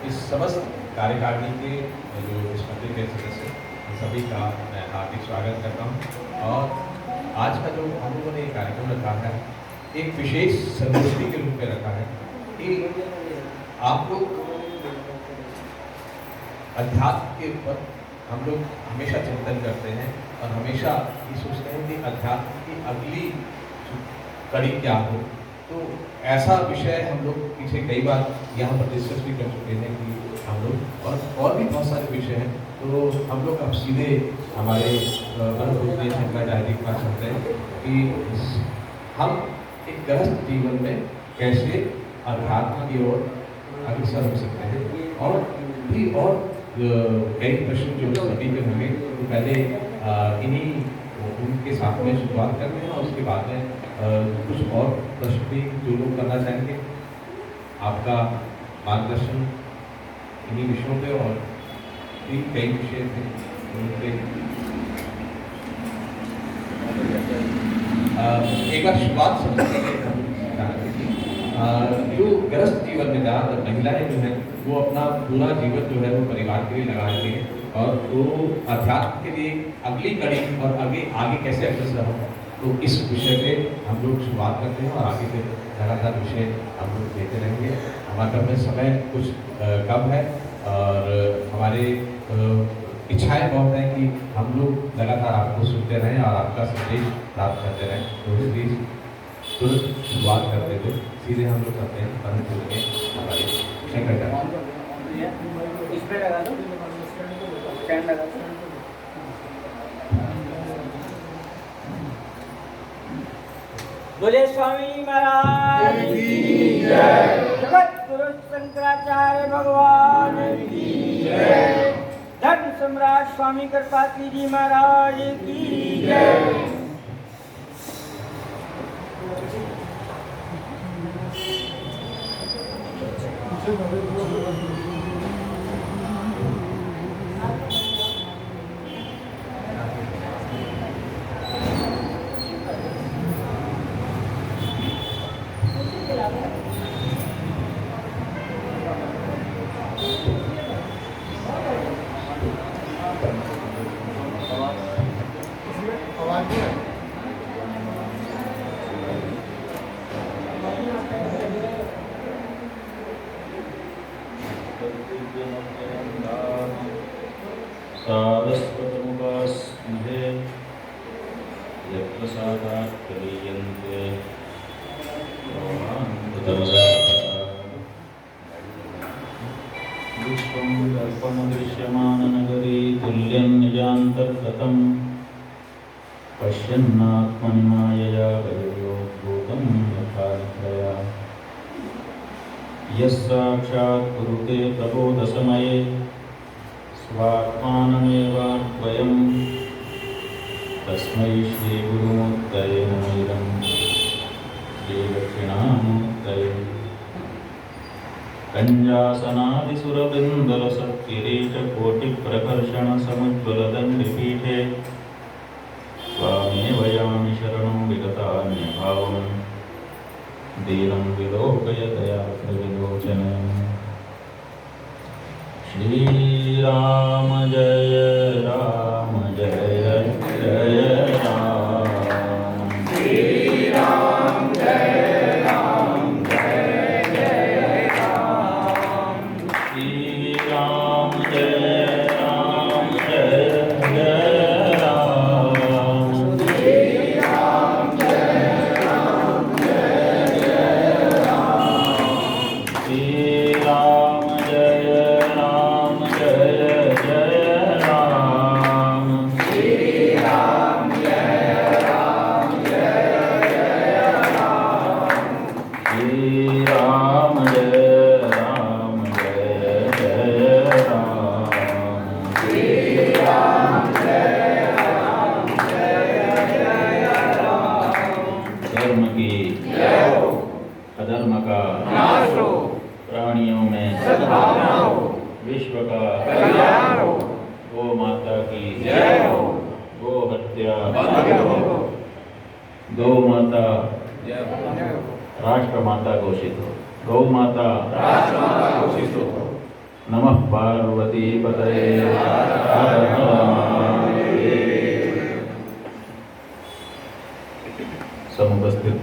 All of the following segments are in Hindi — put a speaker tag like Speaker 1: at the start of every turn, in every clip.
Speaker 1: इस समस्त कार्यकारिणी के जो इस मंदिर के सदस्य सभी का मैं हार्दिक स्वागत करता हूँ। और आज का जो हम लोगों ने कार्यक्रम रखा है एक विशेष संगोष्ठी के रूप में रखा है कि आप लोग अध्यात्म के ऊपर हम लोग हमेशा चिंतन करते हैं और हमेशा ये सोचते हैं कि अध्यात्म की अगली कड़ी क्या हो। तो ऐसा विषय हम लोग पीछे कई बार यहाँ पर डिस्कस भी कर चुके हैं कि हम लोग और भी बहुत सारे विषय हैं। तो हम लोग अब सीधे हमारे अनुभूति शंकराचार्य के पास चलते हैं कि हम एक गृहस्थ जीवन में कैसे अध्यात्म की ओर अग्रसर हो सकते हैं। और भी और कई प्रश्न जो सभी के होंगे तो पहले इन्हीं उनके साथ में शुरुआत करते हैं और उसके बाद में कुछ और प्रश्न भी जो लोग करना चाहेंगे आपका मार्गदर्शन इन्हीं विषयों पे और भी कई विषय थे उनके एक बार शुरुआत सबसे जो गृहस्थ जीवन में ज़्यादातर महिलाएं जो है वो अपना पूरा जीवन जो है वो परिवार के लिए लगाती है और वो अध्यात्म के लिए अगली कड़ी और आगे कैसे अग्रसर हो। तो इस विषय पे हम लोग शुरुआत करते हैं और आगे फिर लगातार विषय हम लोग देते रहेंगे। हमारे में समय कुछ कम है और हमारे इच्छाएं बहुत हैं कि हम लोग लगातार आपको सुनते रहें और आपका संदेश प्राप्त करते रहें। तो इसलिए तुरंत शुरुआत करते थे सीधे हम लोग करते हैं परम पूज्य के हमारे शंकराचार्य।
Speaker 2: इस पे लगा दो, स्टैंड लगा दो। बोले स्वामी महाराज की जय। जगत गुरु शंकराचार्य भगवान की जय। धर्म सम्राट स्वामी कृपाती जी महाराज की जय।
Speaker 3: सारस्वतमुपास्महे यत्प्रसादात् क्रियन्ते विश्वं कल्पमदृश्यमाननगरी तुल्यं निजान्तर्गतं पश्यन्नात्मनि मायया वयोभूतं यथार्थया यस्साक्षात् कुरुते प्रबोधसमये स्वात्मानमेवाद्वयं तस्मै श्रीगुरुमूर्तये नमः श्रीदक्षिणामूर्तये कञ्जासनादिसुरबिन्दलसत्किरीटकोटिप्रकर्षणसमुज्ज्वलदण्डिपीठे स्वामेव यामि शरणं विगतान्यभावं दीनं विलोकय दयाविलोचनम्। श्रीराम जय राम जय जय राम। श्रीराम जय राम जय जय राम। श्रीराम जय राम जय जय राम। श्रीराम जय राम जय जय राम। श्रीराम जय राम जय जय राम। श्रीराम जय राम जय जय राम। श्रीराम जय राम जय जय राम। श्रीराम जय राम जय जय राम। धर्म की जय हो, अधर्म का नाश हो, प्राणियों में सद्भावना हो, विश्व का कल्याण हो, गो माता की जय हो, गो हत्या बंद हो, गौ माता राष्ट्र माता घोषित हो, गौ माता राष्ट्र माता घोषित हो, नमः पार्वती पतये हर हर महादेव। समुपस्थित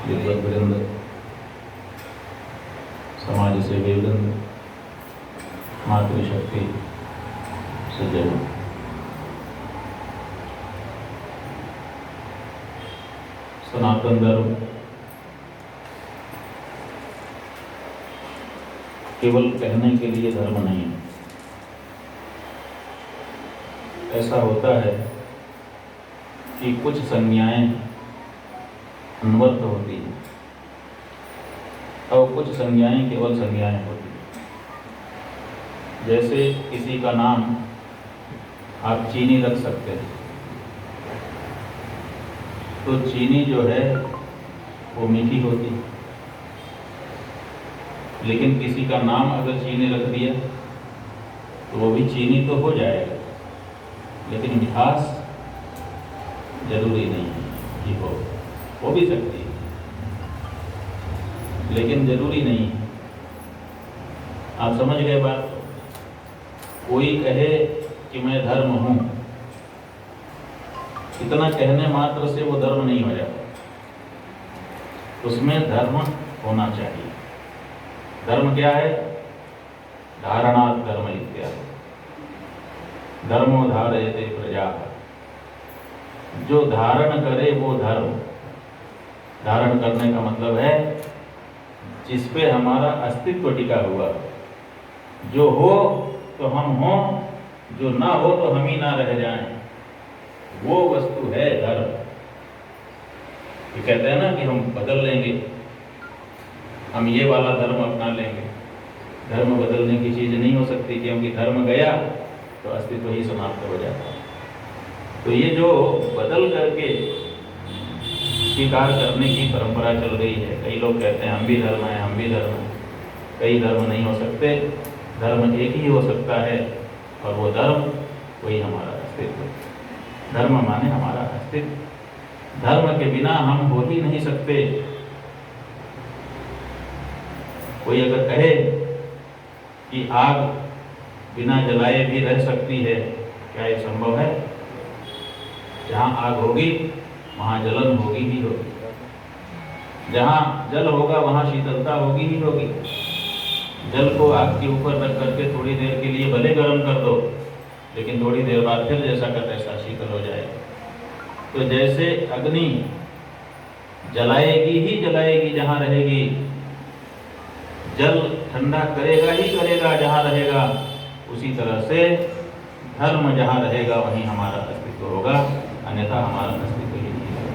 Speaker 3: विद्वत वृंद, समाज सेवी वृंद, मातृशक्ति सज्जन, सनातन धर्म केवल कहने के लिए धर्म नहीं है। ऐसा होता है कि कुछ संज्ञाएं अन्वर्थ होती हैं और कुछ संज्ञाएं केवल संज्ञाएं होती हैं। जैसे किसी का नाम आप चीनी रख सकते हैं, तो चीनी जो है वो मीठी होती है, लेकिन किसी का नाम अगर चीनी रख दिया तो वो भी चीनी तो हो जाएगा, लेकिन मिठास जरूरी नहीं है कि हो भी सकती है, लेकिन जरूरी नहीं है। आप समझ गए बात? कोई कहे कि मैं धर्म हूं, इतना कहने मात्र से वो धर्म नहीं हो जाता, उसमें धर्म होना चाहिए। धर्म क्या है? धारणात् धर्म इत्यादि, धर्मो धारयते प्रजा, जो धारण करे वो धर्म। धारण करने का मतलब है जिस पे हमारा अस्तित्व टिका हुआ, जो हो तो हम हों, जो ना हो तो हम ही ना रह जाएं, वो वस्तु है धर्म। ये कहते हैं ना कि हम बदल लेंगे, हम ये वाला धर्म अपना लेंगे। धर्म बदलने की चीज़ नहीं हो सकती, क्योंकि धर्म गया तो अस्तित्व ही समाप्त हो जाता है। तो ये जो बदल करके स्वीकार करने की परंपरा चल रही है, कई लोग कहते हैं हम भी धर्म हैं, हम भी धर्म हैं। कई धर्म नहीं हो सकते, धर्म एक ही हो सकता है, और वो धर्म वही हमारा अस्तित्व। धर्म माने हमारा अस्तित्व। धर्म के बिना हम हो ही नहीं सकते। कोई अगर कहे कि आग बिना जलाए भी रह सकती है, क्या ये संभव है? जहाँ आग होगी वहाँ जलन होगी ही होगी। जहाँ जल होगा वहाँ शीतलता होगी ही होगी। जल को आग के ऊपर रख करके थोड़ी देर के लिए भले गर्म कर दो, लेकिन थोड़ी देर बाद फिर जैसा का तैसा शीतल हो जाएगा। तो जैसे अग्नि जलाएगी ही जलाएगी जहाँ रहेगी, जल ठंडा करेगा ही करेगा जहाँ रहेगा, उसी तरह से धर्म जहाँ रहेगा वहीं हमारा अस्तित्व होगा, अन्यथा हमारा अस्तित्व ही नहीं होगा।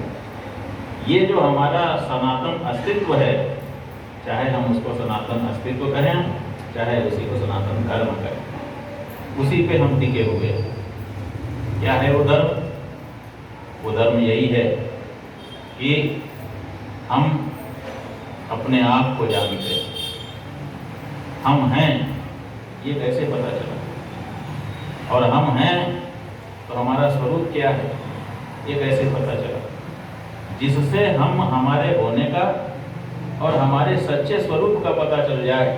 Speaker 3: ये जो हमारा सनातन अस्तित्व है, चाहे हम उसको सनातन अस्तित्व कहें, चाहे उसी को सनातन धर्म कहें, उसी पे हम टिके हुए हैं। क्या है वो धर्म? वो धर्म यही है कि हम अपने आप को जानते हैं, हम हैं, ये कैसे पता चला? और हम हैं तो हमारा स्वरूप क्या है, ये कैसे पता चला? जिससे हम हमारे होने का और हमारे सच्चे स्वरूप का पता चल जाए,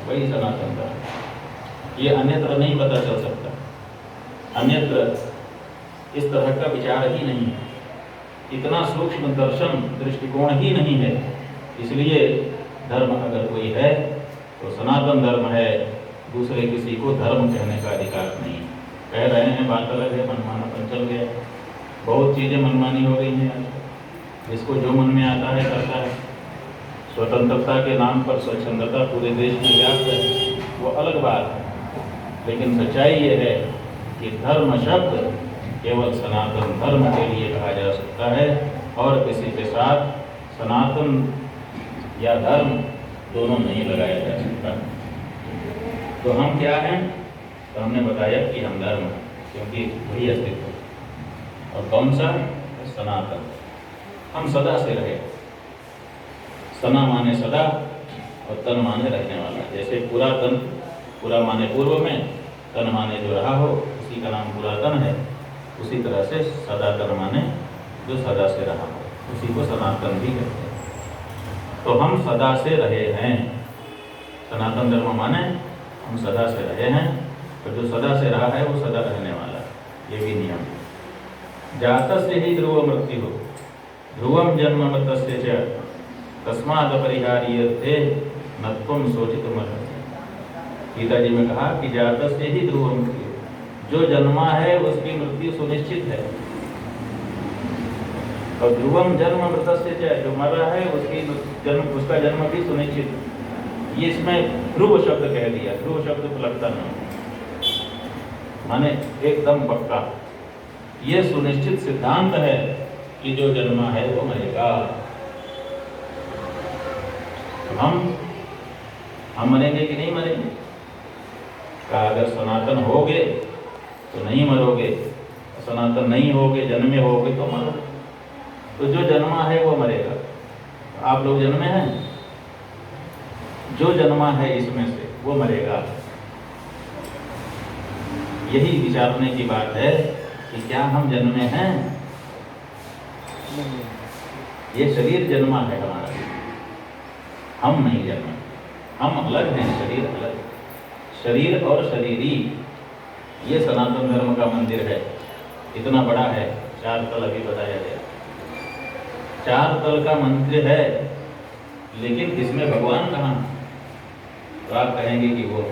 Speaker 3: वही सनातन धर्म। ये अन्यत्र नहीं पता चल सकता, अन्यत्र इस तरह का विचार ही नहीं है, इतना सूक्ष्म दर्शन दृष्टिकोण ही नहीं है। इसलिए धर्म अगर कोई है तो सनातन धर्म है, दूसरे किसी को धर्म कहने का अधिकार नहीं। कह रहे हैं बात अलग है, मनमानापन चल गया, बहुत चीज़ें मनमानी हो गई हैं, जिसको जो मन में आता है करता है। स्वतंत्रता के नाम पर स्वच्छंदता पूरे देश में व्याप्त है, वो अलग बात है, लेकिन सच्चाई ये है कि धर्म शब्द केवल सनातन धर्म के लिए कहा जा सकता है, और किसी के साथ सनातन या धर्म दोनों नहीं लगाया जा सकता। तो हम क्या हैं? तो हमने बताया कि हम धर्म हैं, क्योंकि वही अस्तित्व है। और कौन सा? सनातन। हम सदा से रहे। सना माने सदा और तन माने रहने वाला। जैसे पुरातन, पूरा माने पूर्व में, तन माने जो रहा हो, उसी का नाम पुरातन है। उसी तरह से सदातन माने जो सदा से रहा हो, उसी को सनातन भी कहते हैं। तो हम सदा से रहे हैं, सनातन धर्म माने हम सदा से रहे हैं, और जो सदा से रहा है वो सदा रहने वाला है, ये भी नियम है। जातस्य ही ध्रुव मृत्यु ध्रुवम जन्म मृतस्य च तस्मात् अपरिहार्यते न त्वं शोचितुमर्हसि। गीता जी में कहा कि जातस्य ही ध्रुव मृत्यु, जो जन्मा है उसकी मृत्यु सुनिश्चित है, और ध्रुवम जन्म मृतस्य च, जो मर रहा है उसका जन्म भी सुनिश्चित। ये इसमें ध्रुव शब्द कह दिया, ध्रुव शब्द को लगता नहीं, माने एकदम पक्का। ये सुनिश्चित सिद्धांत है कि जो जन्मा है वो मरेगा। तो हम मरेंगे कि नहीं मरेंगे? कहा अगर सनातन होगे तो नहीं मरोगे, सनातन नहीं होगे, जन्मे होगे तो मरोगे। तो जो जन्मा है वो मरेगा। आप लोग जन्मे हैं, जो जन्मा है इसमें से वो मरेगा। यही विचारने की बात है कि क्या हम जन्मे हैं? ये शरीर जन्मा है हमारा, हम नहीं जन्मे। हम अलग हैं, शरीर अलग। शरीर और शरीरी, ये सनातन धर्म का मंदिर है। इतना बड़ा है, 4 तल अभी बताया गया, 4 तल का मंदिर है, लेकिन इसमें भगवान कहाँ? तो आप कहेंगे कि वो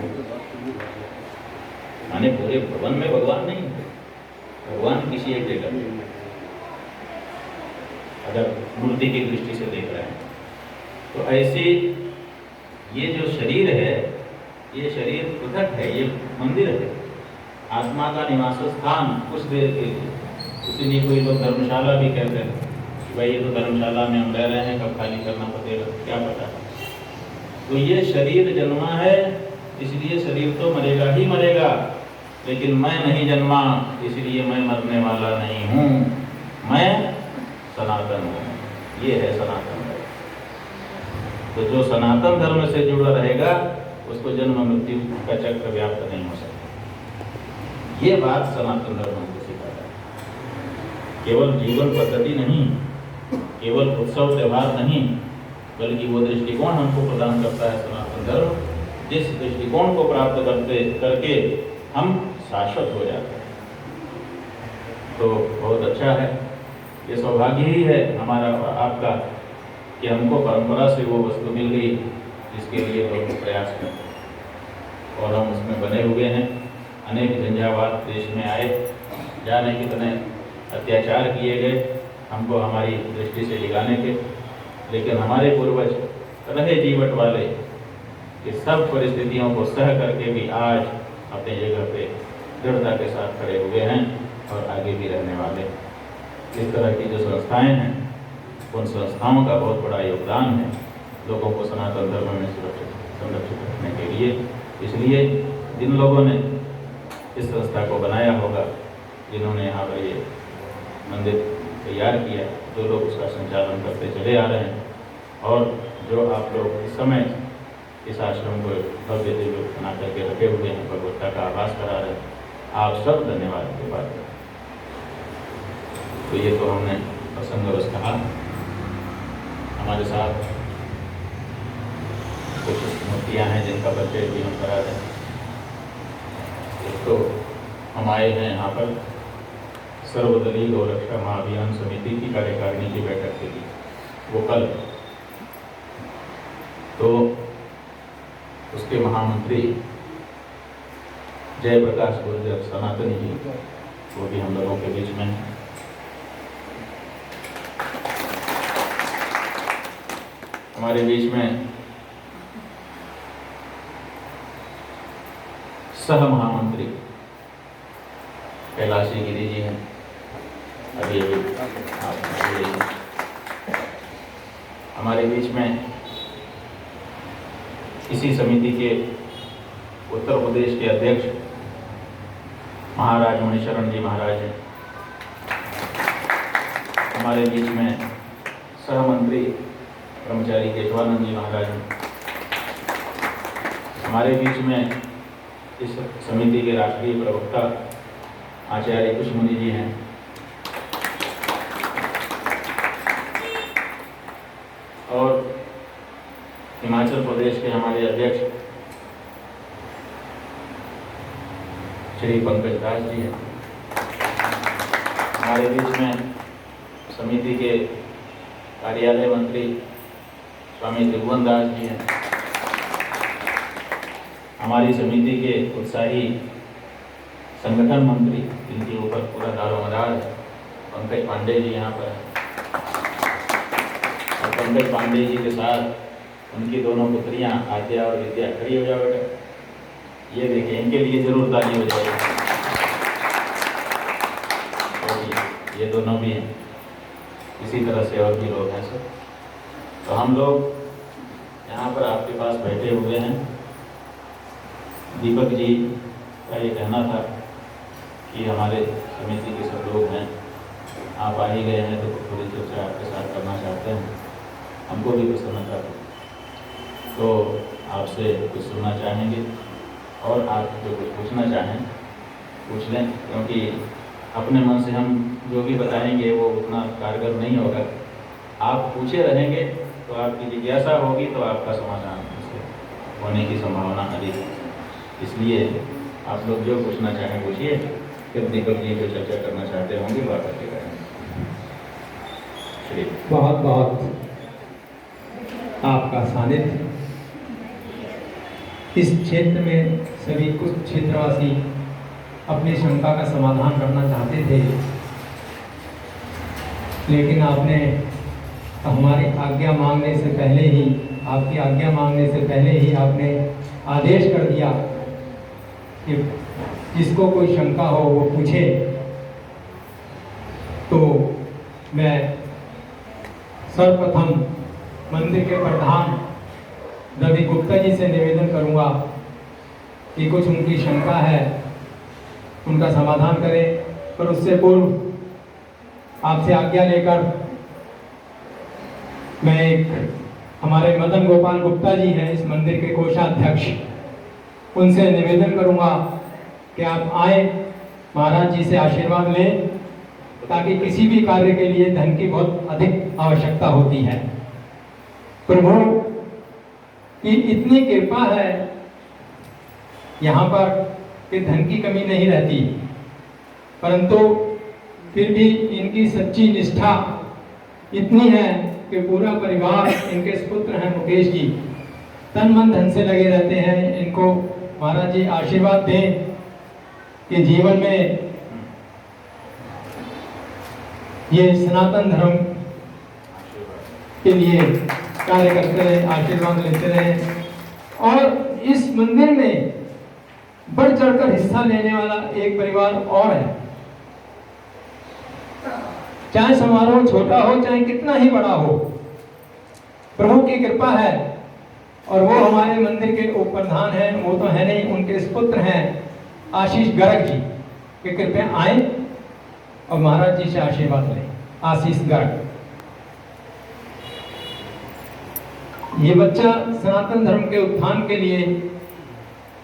Speaker 3: माने पूरे भवन में भगवान नहीं है, भगवान किसी एक जगह, अगर मूर्ति की दृष्टि से देख रहे हैं तो। ऐसे ये जो शरीर है, ये शरीर पृथक है, ये मंदिर है, आत्मा का निवास स्थान कुछ देर के लिए। इसीलिए कोई लोग धर्मशाला भी कहते हैं कि भाई ये तो धर्मशाला में हम रह रहे हैं, कब खाली करना पड़ेगा क्या पता। तो ये शरीर जन्मा है, इसलिए शरीर तो मरेगा ही मरेगा, लेकिन मैं नहीं जन्मा, इसलिए मैं मरने वाला नहीं हूँ, मैं सनातन हूँ। ये है सनातन धर्म। तो जो सनातन धर्म से जुड़ा रहेगा उसको जन्म मृत्यु का चक्र व्याप्त नहीं हो सकता। ये बात सनातन धर्म को सिखाता है। केवल जीवन पद्धति नहीं, केवल उत्सव त्यौहार नहीं, बल्कि वो दृष्टिकोण हमको प्रदान करता है सनातन धर्म, जिस दृष्टिकोण को प्राप्त करके हम शाश्वत हो जाते हैं। तो बहुत अच्छा है, ये सौभाग्य ही है हमारा और आपका कि हमको परंपरा से वो वस्तु मिल गई जिसके लिए लोग प्रयास करते और हम उसमें बने हुए हैं। अनेक झंझावात देश में आए, जाने कितने अत्याचार किए गए हमको हमारी दृष्टि से लिगाने के, लेकिन हमारे पूर्वज रहे जीवट वाले कि सब परिस्थितियों को सह करके भी आज अपनी जगह पे दृढ़ता के साथ खड़े हुए हैं और आगे भी रहने वाले। इस तरह की जो संस्थाएं हैं, उन संस्थाओं का बहुत बड़ा योगदान है लोगों को सनातन धर्म में संरक्षित रखने के लिए। इसलिए जिन लोगों ने इस संस्था को बनाया होगा, जिन्होंने यहाँ पर ये मंदिर तैयार किया, जो लोग उसका संचालन करते चले आ रहे हैं, और जो आप लोग इस समय इस आश्रम को भव्य दिव्य बना करके रखे हुए हैं, भगवत्ता का आभास करा रहे हैं, आप सब धन्यवाद के बात करें। तो ये तो हमने प्रसंगवश कहा। हमारे साथ कुछ मूर्तियाँ हैं जिनका परिचय भी हम करा दें। एक तो हम आए हैं यहाँ पर सर्वदलीय गौरक्षा महाअभियान समिति की कार्यकारिणी की बैठक के लिए, वो कल, तो उसके महामंत्री जयप्रकाश गुर्जर सनातनी जी, वो भी हम लोगों के बीच में हैं। हमारे बीच में सह महामंत्री कैलाशी गिरी जी हैं, अभी हमारे बीच में इसी समिति के उत्तर प्रदेश के अध्यक्ष महाराज मणिशरण जी महाराज हैं। हमारे बीच में सहमंत्री ब्रह्मचारी केशवानंद जी महाराज हैं। हमारे बीच में इस समिति के राष्ट्रीय प्रवक्ता आचार्य कुशमुनि जी हैं। और हिमाचल प्रदेश के हमारे अध्यक्ष श्री पंकज दास जी हैं। हमारे बीच में समिति के कार्यालय मंत्री स्वामी त्रिभुवन दास जी हैं। हमारी समिति के उत्साही संगठन मंत्री, जिनके ऊपर पूरा दारोमदार है, पंकज पांडे जी यहाँ पर हैं। और पंकज पांडे जी के साथ उनकी दोनों पुत्रियाँ आद्या और विद्या। खड़ी हो जाओ बेटा, ये देखिए, इनके लिए जरूर ताली हो जाएगी। और ये दोनों भी हैं, इसी तरह से और भी लोग हैं सब। तो हम लोग यहाँ पर आपके पास बैठे हुए हैं। दीपक जी का ये कहना था कि हमारे समिति के सब लोग हैं, आप आ ही गए हैं तो थोड़ी चर्चा आपके साथ करना चाहते हैं। हमको भी कुछ सुनना चाहते हैं, तो आपसे कुछ सुनना चाहेंगे और आप जो कुछ पूछना चाहें पूछ लें, क्योंकि अपने मन से हम जो भी बताएंगे वो उतना कारगर नहीं होगा। आप पूछे रहेंगे तो आपकी जिज्ञासा होगी तो आपका समाधान उससे होने की संभावना अधिक है। इसलिए आप लोग जो पूछना चाहें पूछिए, फिर दीपक जी जो चर्चा करना चाहते होंगे वो आप करके करेंगे। श्री
Speaker 4: बहुत बहुत आपका सानिध्य। इस क्षेत्र में सभी कुछ क्षेत्रवासी अपनी शंका का समाधान करना चाहते थे, लेकिन आपने हमारी आज्ञा मांगने से पहले ही, आपकी आज्ञा मांगने से पहले ही आपने आदेश कर दिया कि जिसको कोई शंका हो वो पूछे। तो मैं सर्वप्रथम मंदिर के प्रधान रवि गुप्ता जी से निवेदन करूंगा कि कुछ उनकी शंका है, उनका समाधान करें। पर उससे पूर्व आपसे आज्ञा लेकर मैं एक हमारे मदन गोपाल गुप्ता जी हैं इस मंदिर के कोषाध्यक्ष, उनसे निवेदन करूंगा कि आप आए, महाराज जी से आशीर्वाद लें, ताकि किसी भी कार्य के लिए धन की बहुत अधिक आवश्यकता होती है। प्रभु की इतनी कृपा है यहाँ पर कि धन की कमी नहीं रहती, परंतु फिर भी इनकी सच्ची निष्ठा इतनी है कि पूरा परिवार, इनके पुत्र हैं मुकेश जी, तन मन धन से लगे रहते हैं। इनको महाराज जी आशीर्वाद दें कि जीवन में ये सनातन धर्म के लिए कार्य करते रहे, आशीर्वाद लेते रहे। और इस मंदिर में बढ़ चढ़कर हिस्सा लेने वाला एक परिवार और है, चाहे समारोह छोटा हो चाहे कितना ही बड़ा हो, प्रभु की कृपा है। और वो हमारे मंदिर के उप प्रधान हैं, वो तो है नहीं, उनके पुत्र हैं आशीष गर्ग जी, कि कृपया आए और महाराज जी से आशीर्वाद लें। आशीष गर्ग, ये बच्चा सनातन धर्म के उत्थान के लिए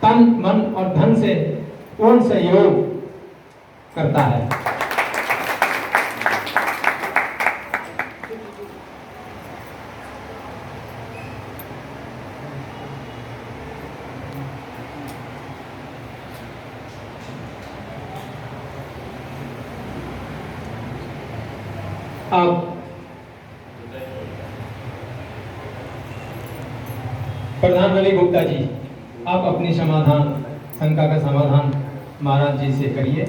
Speaker 4: तन मन और धन से पूर्ण सहयोग करता है। अब प्रधान रवि गुप्ता जी, आप अपनी समाधान, शंका का समाधान महाराज जी से करिए।